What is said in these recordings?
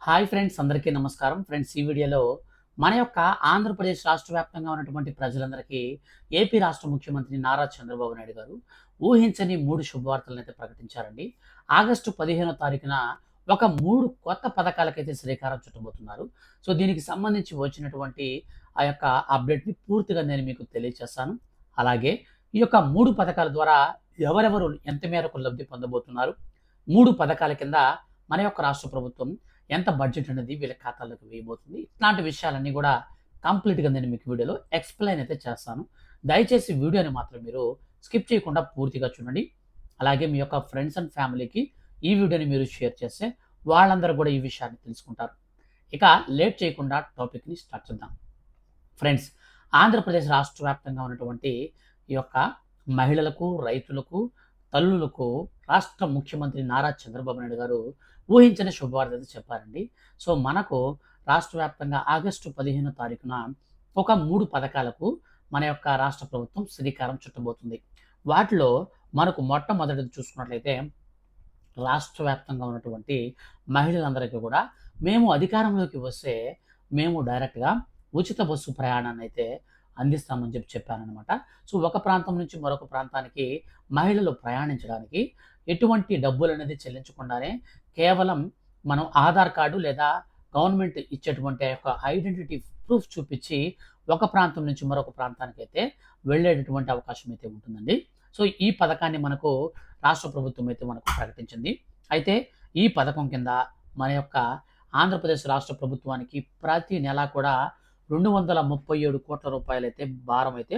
Hi friends, అందరికీ నమస్కారం. Friends, ఈ వీడియోలో మన యొక్క ఆంధ్రప్రదేశ్ రాష్ట్ర వ్యాప్తంగా ఉన్నటువంటి ప్రజలందరికీ ఏపీ రాష్ట్ర ముఖ్యమంత్రి నారా చంద్రబాబు నాయుడు గారు ఊహించని 3 శుభవార్తలను అయితే ప్రకటించారండి. ఆగస్టు 15వ తారీఖున ఒక 3 కొత్త పథకాలకైతే శ్రీకారం చుట్టబోతున్నారు. సో దీనికి సంబంధించి వచ్చినటువంటి ఆ యొక్క అప్డేట్‌ని పూర్తిగా నేను మీకు తెలియజేస్తాను. అలాగే ఈ యొక్క 3 పథకాల ద్వారా ఎవరెవరు ఎంత మేరకు లబ్ధి పొందబోతున్నారు, 3 పథకాల కింద మన యొక్క రాష్ట్ర ప్రభుత్వం ఎంత బడ్జెట్ అనేది వీళ్ళ ఖాతాల్లోకి వేయబోతుంది. ఇట్లాంటి విషయాలన్నీ కూడా కంప్లీట్‌గా నేను మీకు వీడియోలో ఎక్స్‌ప్లెయిన్ అయితే చేస్తాను. దయచేసి వీడియోని మాత్రం మీరు స్కిప్ చేయకుండా పూర్తిగా చూడండి. అలాగే మీ యొక్క ఫ్రెండ్స్ అండ్ ఫ్యామిలీకి ఈ వీడియోని మీరు షేర్ చేస్తే వాళ్ళందరూ కూడా ఈ విషయాన్ని తెలుసుకుంటారు. ఇక లేట్ చేయకుండా టాపిక్‌ని స్టార్ట్ చేద్దాం. ఫ్రెండ్స్, ఆంధ్రప్రదేశ్ రాష్ట్ర వ్యాప్తంగా ఉన్నటువంటి ఈ యొక్క మహిళలకు, రైతులకు, తల్లులకు రాష్ట్ర ముఖ్యమంత్రి నారా చంద్రబాబు నాయుడు గారు ఊహించని శుభవార్త అయితే చెప్పారండి. సో మనకు రాష్ట్ర వ్యాప్తంగా ఆగస్టు 15వ తారీఖున ఒక 3 పథకాలకు మన యొక్క రాష్ట్ర ప్రభుత్వం శ్రీకారం చుట్టబోతుంది. వాటిలో మనకు మొట్టమొదటిది చూసుకున్నట్లయితే రాష్ట్ర వ్యాప్తంగా ఉన్నటువంటి మహిళలందరికీ కూడా మేము అధికారంలోకి వస్తే మేము డైరెక్ట్‌గా ఉచిత బస్సు ప్రయాణాన్ని అయితే అందిస్తామని చెప్పాననమాట. సో ఒక ప్రాంతం నుంచి మరొక ప్రాంతానికి మహిళలు ప్రయాణించడానికి ఎటువంటి డబ్బులనేది చెల్లించకుండానే కేవలం మనం ఆధార్ కార్డు లేదా గవర్నమెంట్ ఇచ్చేటువంటి ఆ యొక్క ఐడెంటిటీ ప్రూఫ్ చూపించి ఒక ప్రాంతం నుంచి మరొక ప్రాంతానికైతే వెళ్ళేటటువంటి అవకాశం అయితే ఉంటుందండి. సో ఈ పథకాన్ని మనకు రాష్ట్ర ప్రభుత్వం అయితే మనకు ప్రకటించింది. అయితే ఈ పథకం కింద మన యొక్క ఆంధ్రప్రదేశ్ రాష్ట్ర ప్రభుత్వానికి ప్రతి నెల కూడా 237 కోట్ల రూపాయలైతే భారం అయితే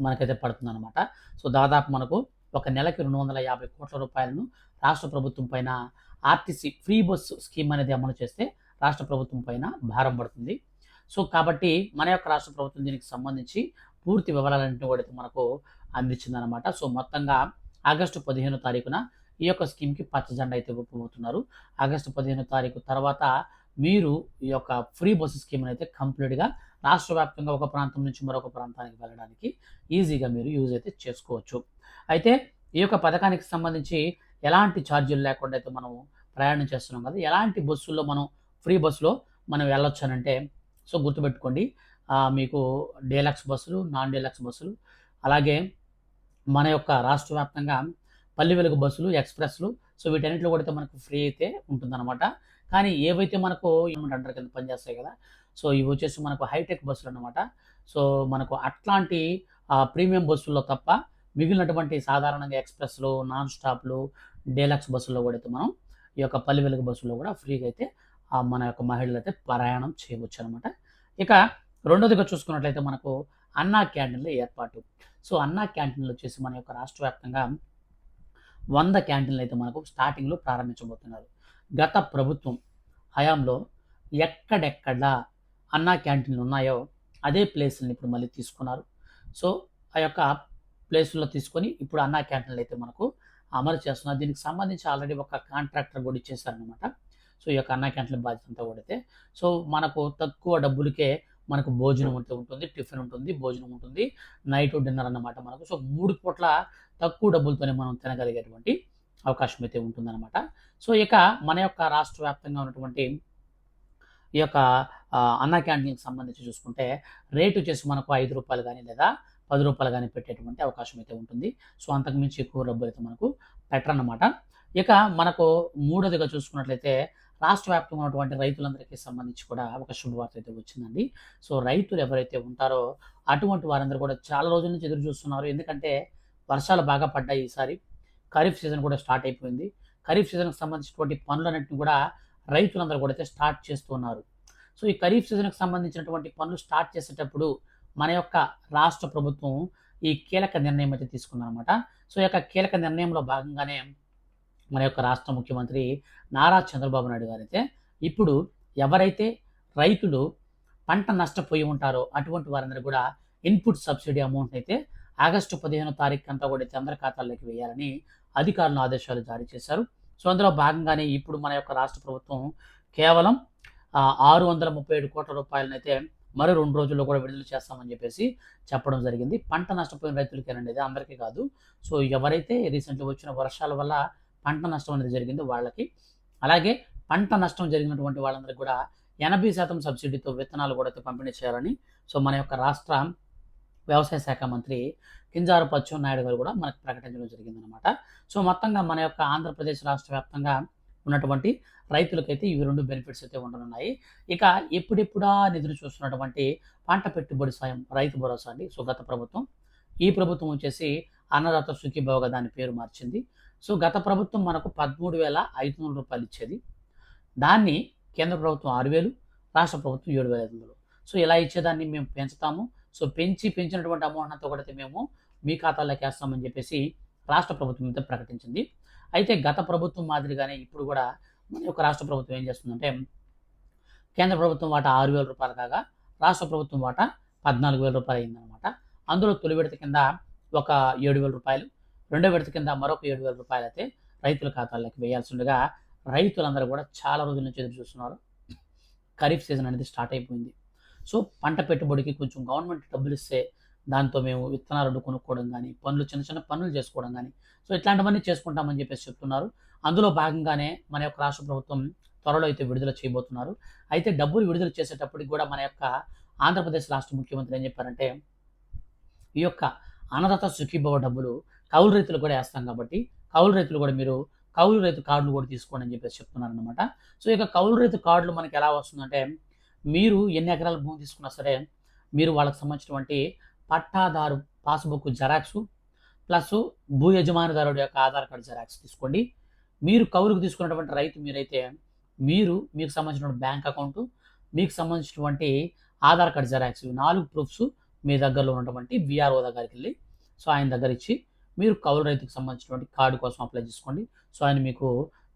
మనకైతే పడుతుందనమాట. సో దాదాపు మనకు ఒక నెలకి 250 కోట్ల రూపాయలను రాష్ట్ర ప్రభుత్వం పైన ఆర్టీసీ ఫ్రీ బస్సు స్కీమ్ అనేది అమలు చేస్తే రాష్ట్ర ప్రభుత్వం పైన భారం పడుతుంది. సో కాబట్టి మన యొక్క రాష్ట్ర ప్రభుత్వం దీనికి సంబంధించి పూర్తి వివరాలన్నింటినీ కూడా అయితే మనకు అందించిందనమాట. సో మొత్తంగా ఆగస్టు 15వ తారీఖున ఈ యొక్క స్కీమ్‌కి పచ్చ జెండా అయితే ఊపబోతున్నారు. ఆగస్టు 15వ తారీఖు తర్వాత మీరు ఈ యొక్క ఫ్రీ బస్సు స్కీమ్‌ని అయితే కంప్లీట్‌గా రాష్ట్ర వ్యాప్తంగా ఒక ప్రాంతం నుంచి మరొక ప్రాంతానికి వెళ్ళడానికి ఈజీగా మీరు యూజ్ అయితే చేసుకోవచ్చు. అయితే ఈ యొక్క పథకానికి సంబంధించి ఎలాంటి ఛార్జీలు లేకుండా అయితే మనం ప్రయాణం చేస్తున్నాం కదా! ఎలాంటి బస్సుల్లో మనం ఫ్రీ బస్సులో మనం వెళ్ళొచ్చనంటే, సో గుర్తుపెట్టుకోండి, మీకు డీలక్స్ బస్సులు, నాన్ డీలక్స్ బస్సులు, అలాగే మన యొక్క రాష్ట్ర వ్యాప్తంగా పల్లె వెలుగు బస్సులు, ఎక్స్‌ప్రెస్‌లు, సో వీటన్నిటిలో కూడా అయితే మనకు ఫ్రీ అయితే ఉంటుందన్నమాట. కానీ ఏవైతే మనకు గవర్నమెంట్ అండర్ కింద పనిచేస్తాయి కదా! సో ఇవి వచ్చేసి మనకు హైటెక్ బస్సులన్నమాట. సో మనకు అట్లాంటి ప్రీమియం బస్సుల్లో తప్ప మిగిలినటువంటి సాధారణంగా ఎక్స్‌ప్రెస్‌లు, నాన్ స్టాప్‌లు, డీలక్స్ బస్సుల్లో కూడా అయితే మనం ఈ యొక్క పల్లె వెలుగు బస్సుల్లో కూడా ఫ్రీగా అయితే మన యొక్క మహిళలైతే ప్రయాణం చేయవచ్చనమాట. ఇక రెండోదిగా చూసుకున్నట్లయితే మనకు అన్నా క్యాంటీన్‌ల ఏర్పాటు. సో అన్నా క్యాంటీన్‌లు వచ్చేసి మన యొక్క రాష్ట్ర వ్యాప్తంగా 100 క్యాంటీన్‌లు అయితే మనకు స్టార్టింగ్‌లో ప్రారంభించబోతున్నారు. గత ప్రభుత్వం హయాంలో ఎక్కడెక్కడ అన్నా క్యాంటీన్‌లు ఉన్నాయో అదే ప్లేసుల్ని ఇప్పుడు మళ్ళీ తీసుకున్నారు. సో ఆ యొక్క ప్లేసుల్లో తీసుకొని ఇప్పుడు అన్నా క్యాంటీన్‌లు అయితే మనకు అమలు చేస్తున్నారు. దీనికి సంబంధించి ఆల్రెడీ ఒక కాంట్రాక్టర్ కూడా ఇచ్చేసారనమాట. సో ఈ యొక్క అన్నా క్యాంటీన్‌ల బాధ్యత అంతా కూడా అయితే సో మనకు తక్కువ డబ్బులకే మనకు భోజనం అయితే ఉంటుంది, టిఫిన్ ఉంటుంది, భోజనం ఉంటుంది, నైట్ డిన్నర్ అన్నమాట మనకు. సో 3 పూట్ల తక్కువ డబ్బులతోనే మనం తినగలిగేటువంటి అవకాశం అయితే ఉంటుందన్నమాట. సో ఇక మన యొక్క రాష్ట్ర వ్యాప్తంగా ఉన్నటువంటి ఈ యొక్క అన్నా క్యాంటీన్‌కి సంబంధించి చూసుకుంటే రేట్ వచ్చేసి మనకు రూ. 5 గాని లేదా రూ. 10 గాని పెట్టేటువంటి అవకాశం అయితే ఉంటుంది. సో అంతకు మించి ఎక్కువ డబ్బులైతే మనకు పెట్టరన్నమాట. ఇక మనకు మూడోదిగా చూసుకున్నట్లయితే రాష్ట్ర వ్యాప్తంగా ఉన్నటువంటి రైతులందరికీ సంబంధించి కూడా ఒక శుభవార్త అయితే వచ్చిందండి. సో రైతులు ఎవరైతే ఉంటారో అటువంటి వారందరూ కూడా చాలా రోజుల నుంచి ఎదురు చూస్తున్నారు. ఎందుకంటే వర్షాలు బాగా పడ్డాయి ఈసారి. ఖరీఫ్ సీజన్ కూడా స్టార్ట్ అయిపోయింది. ఖరీఫ్ సీజన్‌కి సంబంధించినటువంటి పనులన్నిటిని కూడా రైతులందరూ కూడా అయితే స్టార్ట్ చేస్తున్నారు. సో ఈ ఖరీఫ్ సీజన్‌కి సంబంధించినటువంటి పనులు స్టార్ట్ చేసేటప్పుడు మన యొక్క రాష్ట్ర ప్రభుత్వం ఈ కీలక నిర్ణయం అయితే తీసుకుందనమాట. సో ఈ యొక్క కీలక నిర్ణయంలో భాగంగానే మన యొక్క రాష్ట్ర ముఖ్యమంత్రి నారా చంద్రబాబు నాయుడు గారైతే ఇప్పుడు ఎవరైతే రైతులు పంట నష్టపోయి ఉంటారో అటువంటి వారందరూ కూడా ఇన్పుట్ సబ్సిడీ అమౌంట్ అయితే ఆగస్టు 15వ తారీఖు అంతా కూడా అయితే అందరి ఖాతాల్లోకి వేయాలని అధికారులు ఆదేశాలు జారీ చేశారు. సో అందులో భాగంగానే ఇప్పుడు మన యొక్క రాష్ట్ర ప్రభుత్వం కేవలం 637 కోట్ల రూపాయలనైతే మరో 2 రోజుల్లో కూడా విడుదల చేస్తామని చెప్పేసి చెప్పడం జరిగింది. పంట నష్టపోయిన రైతులకేనండి, ఇది అందరికీ కాదు. సో ఎవరైతే రీసెంట్‌గా వచ్చిన వర్షాల వల్ల పంట నష్టం అనేది జరిగిందో వాళ్ళకి, అలాగే పంట నష్టం జరిగినటువంటి వాళ్ళందరికీ కూడా 80% సబ్సిడీతో విత్తనాలు కూడా అయితే పంపిణీ చేయాలని సో మన యొక్క రాష్ట్ర వ్యవసాయ శాఖ మంత్రి కింజారపు అచ్చెన్నాయుడు గారు కూడా మనకు ప్రకటించడం జరిగిందనమాట. సో మొత్తంగా మన యొక్క ఆంధ్రప్రదేశ్ రాష్ట్ర వ్యాప్తంగా ఉన్నటువంటి రైతులకైతే ఇవి 2 బెనిఫిట్స్ అయితే ఉండనున్నాయి. ఇక ఎప్పుడెప్పుడా నిధులు చూస్తున్నటువంటి పంట పెట్టుబడి సాయం రైతు భరోసా అండి. సో గత ప్రభుత్వం, ఈ ప్రభుత్వం వచ్చేసి అన్నదాత సుఖీభవగా దాని పేరు మార్చింది. సో గత ప్రభుత్వం మనకు 13,500 రూపాయలు ఇచ్చేది. దాన్ని కేంద్ర ప్రభుత్వం 6,000, రాష్ట్ర ప్రభుత్వం 7,500. సో ఇలా ఇచ్చేదాన్ని మేము పెంచుతాము. సో పెంచినటువంటి అమౌంట్ అంతా కూడా మేము మీ ఖాతాలోకి వేస్తామని చెప్పేసి రాష్ట్ర ప్రభుత్వం అయితే ప్రకటించింది. అయితే గత ప్రభుత్వం మాదిరిగానే ఇప్పుడు కూడా మన యొక్క రాష్ట్ర ప్రభుత్వం ఏం చేస్తుందంటే కేంద్ర ప్రభుత్వం వాటా 6,000 రూపాయలు కాగా రాష్ట్ర ప్రభుత్వం వాటా 14,000 రూపాయలు అయిందనమాట. అందులో తొలి విడత కింద ఒక 7,000 రూపాయలు, రెండో విడత కింద మరొక 7,000 రూపాయలు అయితే రైతుల ఖాతాల్లోకి వేయాల్సి ఉండగా రైతులందరూ కూడా చాలా రోజుల నుంచి ఎదురు చూస్తున్నారు. ఖరీఫ్ సీజన్ అనేది స్టార్ట్ అయిపోయింది. సో పంట పెట్టుబడికి కొంచెం గవర్నమెంట్ డబ్బులు ఇస్తే దాంతో మేము విత్తనాలు కొనుక్కోవడం కానీ, చిన్న చిన్న పనులు చేసుకోవడం కానీ, సో ఇట్లాంటివన్నీ చేసుకుంటామని చెప్పేసి చెప్తున్నారు. అందులో భాగంగానే మన యొక్క రాష్ట్ర ప్రభుత్వం త్వరలో అయితే విడుదల చేయబోతున్నారు. అయితే డబ్బులు విడుదల చేసేటప్పటికి కూడా మన యొక్క ఆంధ్రప్రదేశ్ రాష్ట్ర ముఖ్యమంత్రి ఏం చెప్పారంటే ఈ యొక్క అన్నదాత సుఖీభవ డబ్బులు కౌలు రైతులు కూడా వేస్తాం కాబట్టి కౌలు రైతులు కూడా మీరు కౌలు రైతు కార్డులు కూడా తీసుకోండి అని చెప్పేసి చెప్తున్నారనమాట. సో ఇక కౌలు రైతు కార్డులు మనకి ఎలా వస్తుందంటే మీరు ఎన్ని ఎకరాల భూమి తీసుకున్నా సరే మీరు వాళ్ళకి సంబంధించినటువంటి పట్టాదారు పాస్బుక్ జెరాక్స్ ప్లస్ భూ యజమానిదారుడు యొక్క ఆధార్ కార్డు జెరాక్స్ తీసుకోండి. మీరు కౌలుకు తీసుకున్నటువంటి రైతు మీరైతే మీకు సంబంధించిన బ్యాంక్ అకౌంట్, మీకు సంబంధించినటువంటి ఆధార్ కార్డు జెరాక్స్ 4 ప్రూఫ్స్ మీ దగ్గరలో ఉన్నటువంటి విఆర్ఓ దగ్గరికి వెళ్ళి సో ఆయన దగ్గర ఇచ్చి మీరు కౌలు రైతుకు సంబంధించినటువంటి కార్డు కోసం అప్లై చేసుకోండి. సో ఆయన మీకు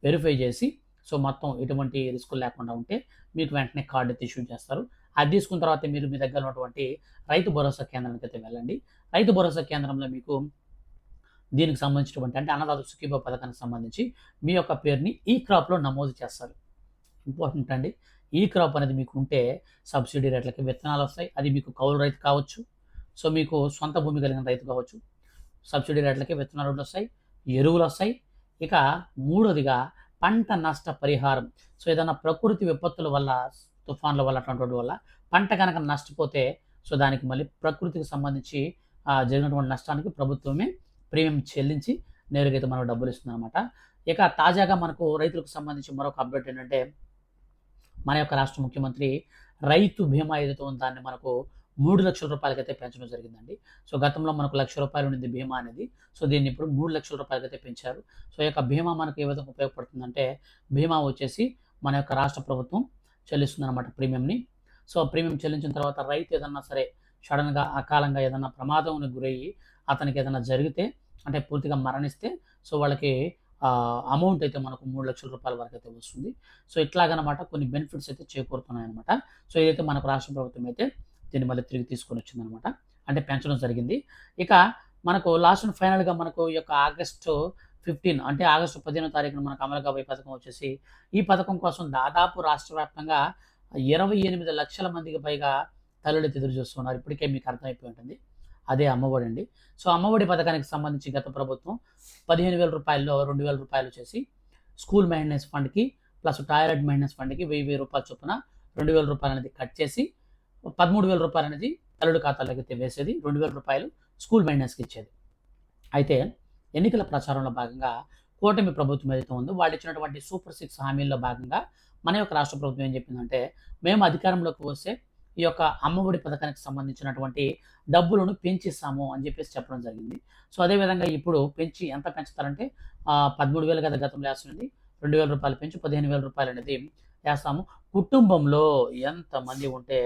వెరిఫై చేసి సో మొత్తం ఎటువంటి రిస్క్ లేకుండా ఉంటే మీకు వెంటనే కార్డు అయితే ఇష్యూ చేస్తారు. అది తీసుకున్న తర్వాత మీరు మీ దగ్గర ఉన్నటువంటి రైతు భరోసా కేంద్రానికి అయితే వెళ్ళండి. రైతు భరోసా కేంద్రంలో మీకు దీనికి సంబంధించినటువంటి అంటే అన్నదాత సుఖీభవ పథకానికి సంబంధించి మీ యొక్క పేరుని ఈ క్రాప్లో నమోదు చేస్తారు. ఇంపార్టెంట్ అండి. ఈ క్రాప్ అనేది మీకు ఉంటే సబ్సిడీ రేట్లకి విత్తనాలు వస్తాయి. అది మీకు కౌలు రైతు కావచ్చు, సో మీకు సొంత భూమి కలిగిన రైతు కావచ్చు. సబ్సిడీ రేట్లకి విత్తనాలు వస్తాయి, ఎరువులు వస్తాయి. ఇక మూడోదిగా పంట నష్ట పరిహారం. సో ఏదైనా ప్రకృతి విపత్తుల వల్ల, తుఫాన్ల వల్ల అటువంటి వల్ల పంట కనుక నష్టపోతే సో దానికి మళ్ళీ ప్రకృతికి సంబంధించి జరిగినటువంటి నష్టానికి ప్రభుత్వమే ప్రీమియం చెల్లించి నేరుగా అయితే మనకు డబ్బులు ఇస్తుంది అనమాట. ఇక తాజాగా మనకు రైతులకు సంబంధించి మరొక అప్డేట్ ఏంటంటే మన యొక్క రాష్ట్ర ముఖ్యమంత్రి రైతు బీమా ఏదైతే ఉందో దాన్ని మనకు 3 లక్షల రూపాయలకైతే పెంచడం జరిగిందండి. సో గతంలో మనకు 1,00,000 రూపాయలు ఉండింది బీమా అనేది. సో దీన్ని ఇప్పుడు 3 లక్షల రూపాయలకైతే పెంచారు. సో ఈ యొక్క బీమా మనకు ఏ విధంగా ఉపయోగపడుతుందంటే బీమా వచ్చేసి మన యొక్క రాష్ట్ర ప్రభుత్వం చెల్లిస్తుంది అనమాట ప్రీమియంని. సో ప్రీమియం చెల్లించిన తర్వాత రైతు ఏదన్నా సరే సడన్గా అకాలంగా ఏదన్నా ప్రమాదంకి గురయ్యి అతనికి ఏదైనా జరిగితే అంటే పూర్తిగా మరణిస్తే సో వాళ్ళకి అమౌంట్ అయితే మనకు 3 లక్షల రూపాయల వరకు అయితే వస్తుంది. సో ఇట్లాగనమాట కొన్ని బెనిఫిట్స్ అయితే చేకూరుతున్నాయి అనమాట. సో ఇదైతే మనకు రాష్ట్ర ప్రభుత్వం అయితే దీన్ని మళ్ళీ తిరిగి తీసుకొని వచ్చిందనమాట. అంటే పెంచడం జరిగింది. ఇక మనకు లాస్ట్ అండ్ ఫైనల్గా మనకు ఈ యొక్క ఆగస్టు 15 అంటే ఆగస్టు 15వ తారీఖున మనకు అమలు కాబోయే పథకం వచ్చేసి ఈ పథకం కోసం దాదాపు రాష్ట్ర వ్యాప్తంగా 28 లక్షల మందికి పైగా తల్లులు ఎదురు చూస్తున్నారు. ఇప్పటికే మీకు అర్థమైపోయి ఉంటుంది. అదే అమ్మఒడి అండి. సో అమ్మఒడి పథకానికి సంబంధించి గత ప్రభుత్వం 15,000 రూపాయల్లో 2,000 రూపాయలు చేసి స్కూల్ మెయింటెనెన్స్ ఫండ్కి ప్లస్ టాయిలెట్ మెయింటెనెన్స్ ఫండ్కి 1,000 రూపాయల చొప్పున 2,000 రూపాయలు అనేది కట్ చేసి 13,000 రూపాయలు అనేది తల్లుడి ఖాతాలోకి అయితే వేసేది, 2,000 రూపాయలు స్కూల్ మెయింటెనెన్స్కి ఇచ్చేది. అయితే ఎన్నికల ప్రచారంలో భాగంగా కూటమి ప్రభుత్వం ఏదైతే ఉందో వాళ్ళు ఇచ్చినటువంటి సూపర్ 6 హామీల్లో భాగంగా మన యొక్క రాష్ట్ర ప్రభుత్వం ఏం చెప్పిందంటే మేము అధికారంలోకి వస్తే ఈ యొక్క అమ్మఒడి పథకానికి సంబంధించినటువంటి డబ్బులను పెంచిస్తాము అని చెప్పేసి చెప్పడం జరిగింది. సో అదేవిధంగా ఇప్పుడు ఎంత పెంచుతారంటే 13,000 కదా గతంలో వేస్తుంది, 2,000 రూపాయలు పెంచి 15,000 రూపాయలు అనేది వేస్తాము. కుటుంబంలో ఎంతమంది ఉంటే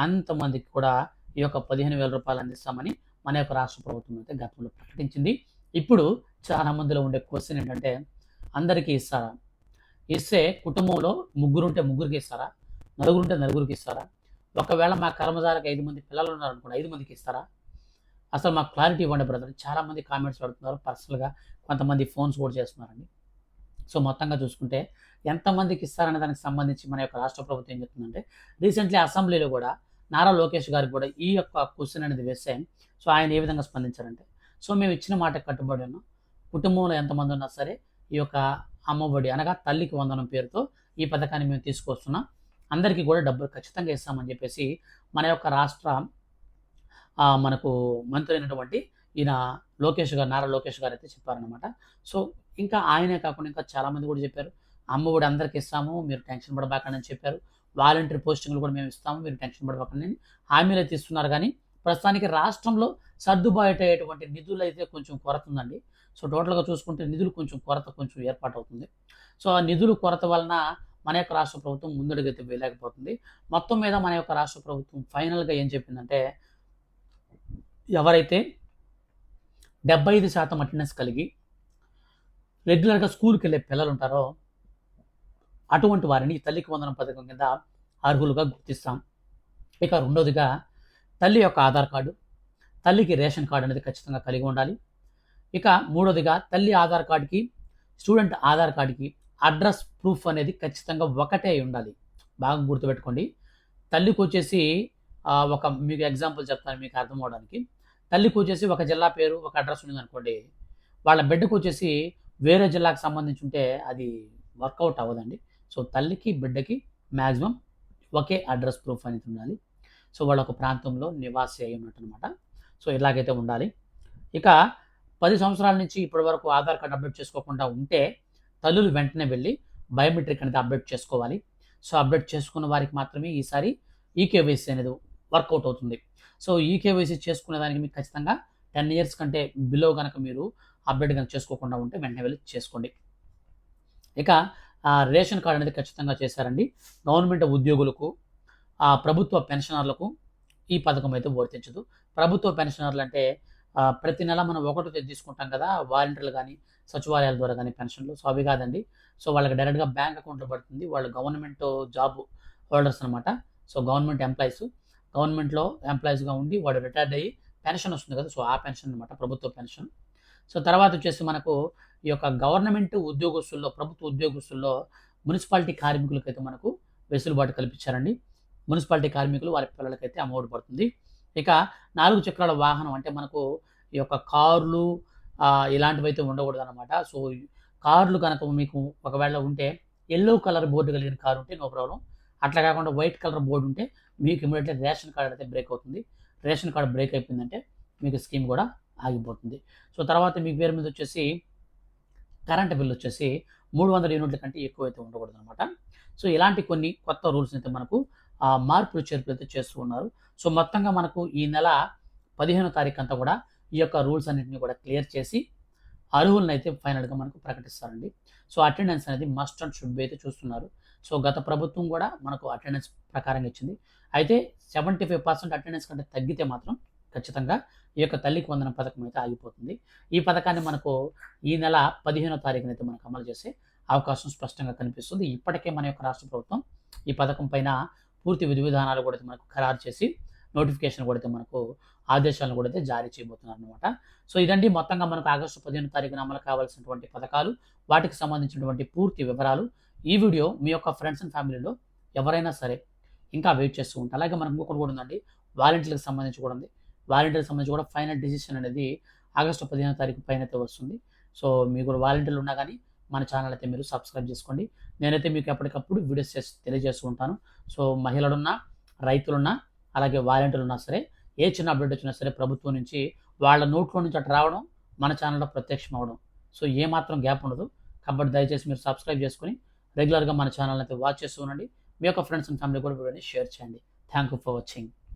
అంతమందికి కూడా ఈ యొక్క 15,000 రూపాయలు అందిస్తామని మన యొక్క రాష్ట్ర ప్రభుత్వం అయితే గతంలో ప్రకటించింది. ఇప్పుడు చాలా మందిలో ఉండే క్వశ్చన్ ఏంటంటే అందరికీ ఇస్తారా? ఇస్తే కుటుంబంలో ముగ్గురుంటే ముగ్గురికి ఇస్తారా? నలుగురుంటే నలుగురికి ఇస్తారా? ఒకవేళ మా కర్మదారికి 5 మంది పిల్లలు ఉన్నారనుకోండి 5 మందికి ఇస్తారా? అసలు మాకు క్లారిటీ ఇవ్వండి బ్రదర్. చాలామంది కామెంట్స్ పెడుతున్నారు, పర్సనల్గా కొంతమంది ఫోన్స్ కూడా చేస్తున్నారండి. సో మొత్తంగా చూసుకుంటే ఎంతమందికి ఇస్తారనే దానికి సంబంధించి మన యొక్క రాష్ట్ర ప్రభుత్వం ఏం చెప్తుందంటే రీసెంట్లీ అసెంబ్లీలో కూడా నారా లోకేష్ గారికి కూడా ఈ యొక్క క్వశ్చన్ అనేది వేస్తే సో ఆయన ఏ విధంగా స్పందించారంటే సో మేము ఇచ్చిన మాటకు కట్టుబడి ఉన్నాం. కుటుంబంలో ఎంతమంది ఉన్నా సరే ఈ యొక్క అమ్మఒడి అనగా తల్లికి వందనం పేరుతో ఈ పథకాన్ని మేము తీసుకొస్తున్నాం, అందరికీ కూడా డబ్బులు ఖచ్చితంగా ఇస్తామని చెప్పేసి మన యొక్క రాష్ట్ర మనకు మంత్రి అయినటువంటి ఈయన నారా లోకేష్ గారు అయితే చెప్పారనమాట. సో, ఇంకా ఆయనే కాకుండా ఇంకా చాలామంది కూడా చెప్పారు. అమ్మఒడి అందరికి ఇస్తాము, మీరు టెన్షన్ పడబాకండి అని చెప్పారు. వాలంటీర్ పోస్టింగ్‌లు కూడా మేము ఇస్తాము, మీరు టెన్షన్ పడబాకండి అని హామీలైతే ఇస్తున్నారు గానీ, ప్రస్తుతానికి రాష్ట్రంలో సర్దుబాటయ్యేటువంటి నిధులైతే కొంచెం కొరత ఉందండి. సో, టోటల్‌గా చూసుకుంటే నిధులు కొరత ఏర్పాటవుతుంది. సో, ఆ నిధుల కొరత వలన మన యొక్క రాష్ట్ర ప్రభుత్వం ముందడుగైతే వేయలేకపోతుంది. మొత్తం మీద మన యొక్క రాష్ట్ర ప్రభుత్వం ఫైనల్‌గా ఏం చెప్పిందంటే, ఎవరైతే 75% అటెండెన్స్ కలిగి రెగ్యులర్‌గా స్కూల్‌కెళ్ళే పిల్లలుంటారో, అటువంటి వారిని తల్లికి వందనం పథకం కింద అర్హులుగా గుర్తిస్తాం. ఇక రెండోదిగా తల్లి యొక్క ఆధార్ కార్డు, తల్లికి రేషన్ కార్డ్ అనేది ఖచ్చితంగా కలిగి ఉండాలి. ఇక మూడోదిగా తల్లి ఆధార్ కార్డ్‌కి, స్టూడెంట్ ఆధార్ కార్డ్‌కి అడ్రస్ ప్రూఫ్ అనేది ఖచ్చితంగా ఒకటే ఉండాలి. బాగా గుర్తుపెట్టుకోండి. తల్లికొచ్చేసి మీకు ఎగ్జాంపుల్ చెప్తాను మీకు అర్థం అవ్వడానికి. తల్లికొచ్చేసి ఒక జిల్లా పేరు, ఒక అడ్రస్ ఉండిందనుకోండి. వాళ్ళ బిడ్డకొచ్చేసి వేరే జిల్లాకు సంబంధించి ఉంటే అది వర్కౌట్ అవ్వదండి. సో, తల్లికి, బిడ్డకి మాక్సిమం ఒకే అడ్రస్ ప్రూఫ్ అనేది ఉండాలి. సో, వాళ్ళొక ప్రాంతంలో నివాసి అయి ఉన్నట్టనమాట. సో, ఇలాగైతే ఉండాలి. ఇక 10 సంవత్సరాల నుంచి ఇప్పటి వరకు ఆధార్ కార్డ్ అప్డేట్ చేసుకోకుండా ఉంటే, తల్లులు వెంటనే వెళ్ళి బయోమెట్రిక్ అనేది అప్డేట్ చేసుకోవాలి. సో, అప్డేట్ చేసుకున్న వారికి మాత్రమే ఈసారి ఈకేవైసీ అనేది వర్కౌట్ అవుతుంది. సో, ఈకేవైసీ చేసుకునే దానికి మీకు ఖచ్చితంగా 10 ఇయర్స్ కంటే బిలో గనక మీరు అప్డేట్ గనక చేసుకోకుండా ఉంటే వెంటనే వెళ్ళి చేసుకోండి. ఇక రేషన్ కార్డ్ అనేది ఖచ్చితంగా చేశారండి. గవర్నమెంట్ ఉద్యోగులకు, ప్రభుత్వ పెన్షనర్లకు ఈ పథకం అయితే వర్తించదు. ప్రభుత్వ పెన్షనర్లు అంటే ప్రతి నెల మనం ఒకటో తేదీ తీసుకుంటాం కదా! వాలంటీర్లు గానీ, సచివాలయాల ద్వారా గానీ పెన్షన్లు. సో, అవి కాదండి. సో, వాళ్ళకి డైరెక్ట్‌గా బ్యాంక్ అకౌంట్‌లో పడుతుంది. వాళ్ళు గవర్నమెంట్ జాబ్ హోల్డర్స్ అనమాట. సో, గవర్నమెంట్‌లో ఎంప్లాయీస్‌గా ఉండి వాడు రిటైర్డ్ అయ్యి పెన్షన్ వస్తుంది కదా! సో, ఆ పెన్షన్ అనమాట ప్రభుత్వ పెన్షన్. సో, తర్వాత వచ్చేసి మనకు ఈ యొక్క గవర్నమెంట్ ఉద్యోగస్తుల్లో, ప్రభుత్వ ఉద్యోగస్తుల్లో మున్సిపాలిటీ కార్మికులకైతే మనకు వెసులుబాటు కల్పించారండి. మున్సిపాలిటీ కార్మికులు వారి పిల్లలకైతే అమౌంట్ పడుతుంది. ఇక 4 చక్రాల వాహనం అంటే మనకు ఈ యొక్క కార్లు ఇలాంటివైతే ఉండకూడదనమాట. సో, కార్లు గనక మీకు ఒకవేళ ఉంటే యెల్లో కలర్ బోర్డ్ కలిగిన కార్ ఉంటే నో ప్రాబ్లమ్. అట్లా కాకుండా వైట్ కలర్ బోర్డ్ ఉంటే మీకు ఇమ్మీడియేట్‌లీ రేషన్ కార్డ్ అయితే బ్రేక్ అవుతుంది. రేషన్ కార్డ్ బ్రేక్ అయిపోయిందంటే మీకు స్కీమ్ కూడా ఆగిపోతుంది. సో, తర్వాత మీ పేరు మీద వచ్చేసి కరెంట్ బిల్ వచ్చేసి 300 యూనిట్ల కంటే ఎక్కువైతే ఉండకూడదనమాట. సో, ఇలాంటి కొన్ని కొత్త రూల్స్‌ని అయితే మనకు మార్పులు చేర్పులు అయితే చేస్తూ ఉన్నారు. సో, మొత్తంగా మనకు ఈ నెల 15వ తారీఖు అంతా కూడా ఈ యొక్క రూల్స్ అన్నిటిని కూడా క్లియర్ చేసి అర్హులనైతే ఫైనల్‌గా మనకు ప్రకటిస్తారండి. సో, అటెండెన్స్ అనేది మస్ట్ అండ్ షుడ్ బి అయితే చూస్తున్నారు. సో, గత ప్రభుత్వం కూడా మనకు అటెండెన్స్ ప్రకారంగా ఇచ్చింది. అయితే 75% అటెండెన్స్ కంటే తగ్గితే మాత్రం ఖచ్చితంగా ఈ యొక్క తల్లికి వందనం పథకం అయితే ఆగిపోతుంది. ఈ పథకాన్ని మనకు ఈ నెల 15వ తారీఖునైతే మనకు అమలు చేసే అవకాశం స్పష్టంగా కనిపిస్తుంది. ఇప్పటికే మన యొక్క రాష్ట్ర ప్రభుత్వం ఈ పథకం పైన పూర్తి విధి విధానాలు కూడా అయితే మనకు ఖరారు చేసి నోటిఫికేషన్ కూడా అయితే మనకు ఆదేశాలను కూడా అయితే జారీ చేయబోతున్నారనమాట. సో, ఇదండి మొత్తంగా మనకు ఆగస్టు 15వ తారీఖున అమలు కావాల్సినటువంటి పథకాలు, వాటికి సంబంధించినటువంటి పూర్తి వివరాలు. ఈ వీడియో మీ యొక్క ఫ్రెండ్స్ అండ్ ఫ్యామిలీలో ఎవరైనా సరే ఇంకా వెయిట్ చేస్తూ ఉంటారు. అలాగే మనకు ఇంకొకటి కూడా ఉందండి. వాలంటీర్‌లకు సంబంధించి కూడా ఉంది. వాలంటీర్‌లకు సంబంధించి కూడా ఫైనల్ డిసిషన్ అనేది ఆగస్టు 15వ తారీఖు పైనైతే వస్తుంది. సో, మీకు కూడా వాలంటీర్‌లు ఉన్నా గానీ మన ఛానల్ అయితే మీరు సబ్స్క్రైబ్ చేసుకోండి. నేనైతే మీకు ఎప్పటికప్పుడు వీడియోస్ తెలియజేస్తూ ఉంటాను. సో, మహిళలున్నా, రైతులున్నా, అలాగే వాలంటీర్లు ఉన్నా సరే, ఏ చిన్న అప్డేట్ వచ్చినా సరే ప్రభుత్వం నుంచి వాళ్ళ నోట్లో నుంచి అటు రావడం, మన ఛానల్‌లో ప్రత్యక్షం అవ్వడం. సో, ఏమాత్రం గ్యాప్ ఉండదు. కాబట్టి దయచేసి మీరు సబ్స్క్రైబ్ చేసుకొని రెగ్యులర్‌గా మన ఛానల్‌ని అయితే వాచ్ చేస్తూ ఉండండి. మీ యొక్క ఫ్రెండ్స్ అండ్ ఫ్యామిలీ కూడా వీడియోని షేర్ చేయండి. Thank you for watching.